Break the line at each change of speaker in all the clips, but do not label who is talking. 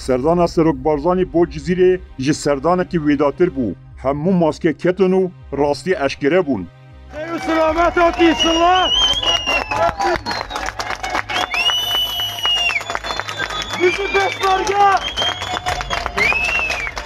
سردانا سروک بارزانی بو جزیره جه سردانا کی ویداتر بو همو ماسکه کتن و راستی اشکره بون
خیر و سلامت و پیس الله بیشو بشمارگه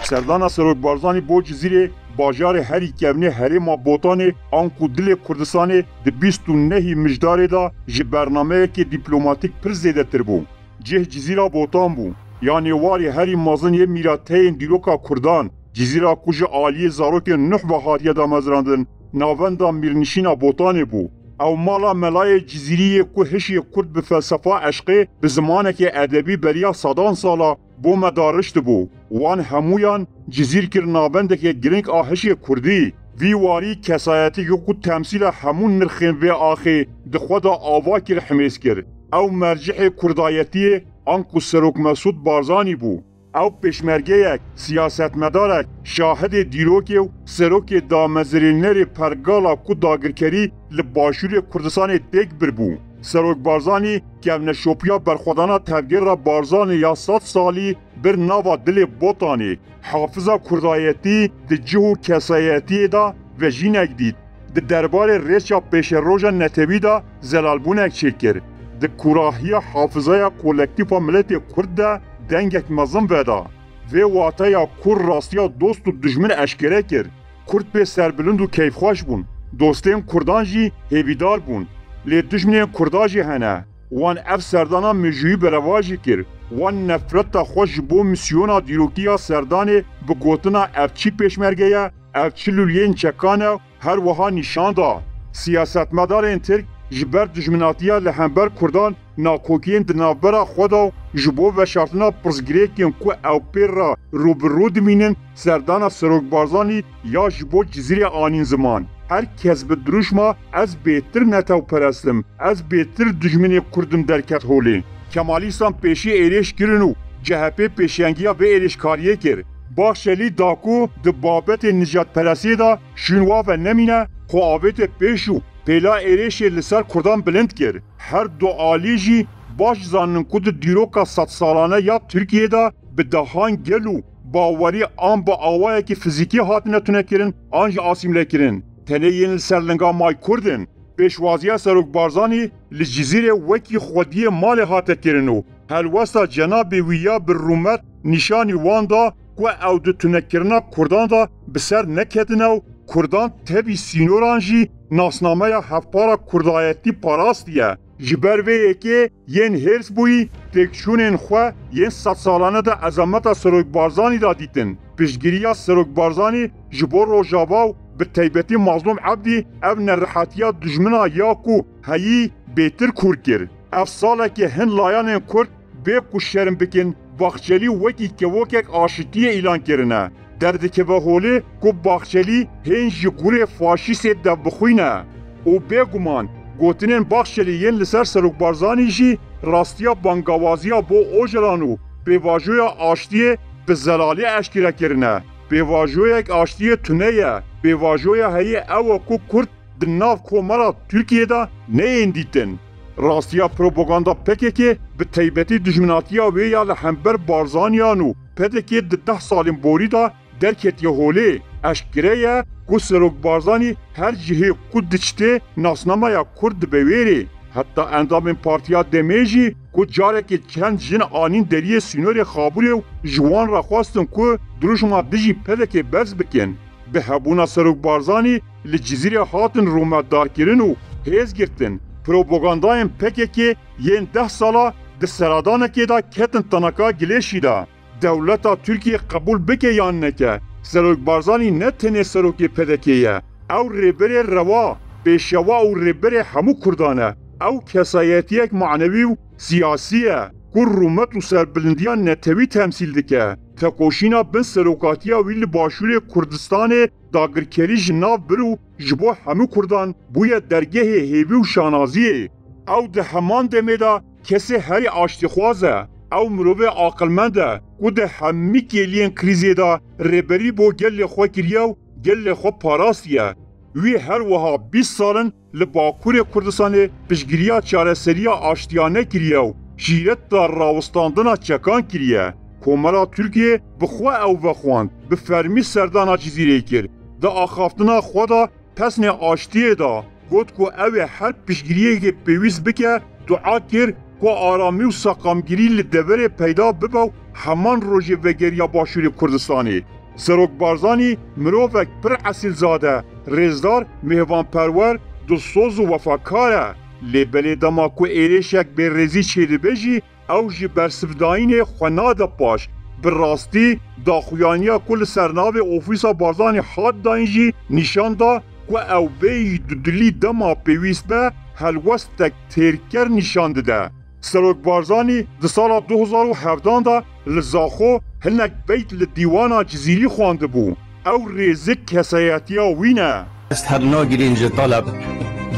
سردانا سروک بارزانی بو جزیره باجار هری کمنه هری ما بوتانه آنکو دل کردستانه ده 29 مجداره دا جه برنامه که دیپلوماتیک پر زیده تر بو جه جزیره بوتان بو یعنی واری هری مازن یه میراتین دیروکا کردان جزیره کج عالی زاروک نح بهاریه دا مزراندن ناوندا میرنشینا بوتانه بو او مالا ملای جزیری که هشی کرد به فلسفه عشقی به زمانه که ادبی بریا صدان سالا بو مدارشت بو وان همویان جزیر کر نابنده که گرنگ آهشی کردی وی واری کسایتی که کد تمثیل همون نرخین و آخی دخودا آوا کر حمیس کر او مرجح کردایتی آنکو سروک مسعود بارزانی بو او پشمرگه یک سیاست مدارک شاهد دیروکی و سروک دامزرینر پرگالا کو داگرکری لباشور کردستان دیگ بر بو سروک بارزانی که نشوپیا برخودانا تفگیر را بارزانی یا 100 سالی بر ناوا دل بوتانی حافظا کردایتی ده جهو کسایتی دا و جینک دید ده دربار ریچا پیش روژا نتوی دا زلالبونک چکر ده کراهی حافظای کولکتیفا ملت کرد دا دنگک مزم ودا و واتایا کور راستیا دوست و دجمن اشکره کر کرد به سربلند و کیف خوش بون دوستین کردان جی هیویدار بون لی دجمنین کردان جی هنه وان اف سردانا مجوی برواجی کر وان نفرت خوش بو میسیونا دیروکیا سردانه بگوتنا اف چی پیشمرگه اف چی لولین چکانه هر وها نشان دا سیاست مدار ترک جبر دجمناتیا لهمبر کردان ناکوکین دنابرا خدا جبو و شرطنا پرزگریکین که او پیر را روبرو دمینن سردانا سروک بارزانی یا جبو جزیره آنین زمان هر کس به دروشما از بهتر نتاو پرستم از بهتر دجمنی کردم درکت هولی کمالیستان پیشی ایریش کرنو CHP پیشنگیا به ایریشکاریه کر باخشلی داکو ده بابت نجات پرستی دا شنوا و نمینه خواهویت پیشو پیلا ایریش لسر کردان بلند کر هر دو آلیجی باش زانن کد دیروکا 100 سالانه یا ترکیه دا به دهان گلو باوری آن با آوائه که فیزیکی هاتنه تونه کرن آنج آسیمله کرن تنه ین سرلنگا مای کردن پیشوازی سروک بارزانی لجزیره وکی خودی مال هاته کرنو هلوستا جناب ویا بر رومت نشانی واندا که او دو تونه کرنا کردان دا بسر نکتنو کردان تبی سینورانجی ناسنامه هفپارا کردایتی پاراستیه جبر ویه که ین هرس بوی تکشونین خواه ین 100 سالانه دا عظمت سروک بارزانی دا دیتن پیشگیری سروک بارزانی جبور روژاواو به تیبتی مظلوم عبدی او نرحاتیا دجمنا یاکو هایی بیتر کور کر اف ساله که هن لایان کرد به کشرم بکن باخچلی وکی که وکک آشتی اعلان کرنه درد که به حوله که باخچلی هن جگور فاشیست دو بخوینه او بگمان گوتنین باخچلی ین لسر سروک بارزانی جی راستیا بانگاوازیا بو اوجلانو به واجوی آشتی به زلالی اشکره کرنه به واجوی یک آشتی تونهیه به واجوی هایی او کو کرد دناف کومارا ترکیه دا نه اندیتن راستیا پروپاگاندا پکه که به تیبتی دجمناتیا و یا لحنبر بارزانیانو پده که 10 سالین بوری دا درکت یهوله اشکره یا کو سروک بارزانی هر جهه کو دچته ناسنامه یا کرد بویری حتی اندام پارتیا دمیجی که جاره که چند جن آنین دریه سینور خابوری و جوان را خواستن که دروشما دیجی پده که برز بکن به هبونا سروک بارزانی لجزیره هاتن رومت دار کرن و هیز گرتن پروپاگاندایم پکه که ین 10 سالا ده سرادانه که دا کتن تنکا گلیشی دا دولتا ترکیه قبول بکه یا نکه سروک بارزانی نه تنه سروکی پده که یه او ریبر روا پیشوا او ریبر همو کردانه او کسایتی یک معنوی و سیاسیه که رومت و سربلندیان نتوی تمثیل دکه تکوشینا بن سروکاتیا ویل باشور کردستان داگرکری جناف برو جبو همو کردان بوی درگه هیوی و شانازیه او ده همان دمه دا کسی هری آشتی خوازه او مروه عاقلمنده که ده همی کلین کریزی دا ریبری بو گل خو کریو گل خو پاراستیه وی هر وها 20 سالن لباکور کردستان پشگیریا چاره سریا آشتیانه کریو شیرت دا راوستاندنا چکان کریه کوملا ترکیه بخوا او وخواند به فرمی سردانا جزیره کرد دا آخافتنا خدا پسن آشتیه دا گوت کو او هر پیشگیریه که پیویز بکه دعا کرد کو آرامی و ساقامگیری لدوره پیدا بباو همان روژه وگریا باشور کردستانی. سروک بارزانی مروفک پر اصیل زاده رزدار مهوان پرور دوستوز و وفاکاره لبلی دما کو ایرشک به رزی چیده بجی او جی برسفداین خوناده پاش براستی داخویانیا کل سرناو اوفیسا بارزانی حاد داینجی نشان دا کو او بی دودلی دما پیویست به هلوست تک تیرکر نشان ده. سروک بارزانی ده سال 2017 دا لزاخو هنک بیت لدیوانا جزیری خوانده بو او ریزک کسایتیا وینه
است هر ناگرینج طلب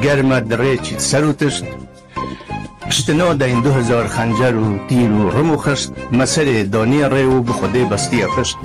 گرمه دره چید سر و تشت اشتنا دا این 2000 خنجر و تیر و رمو خشت مسر دانی ریو بخوده بستی پشت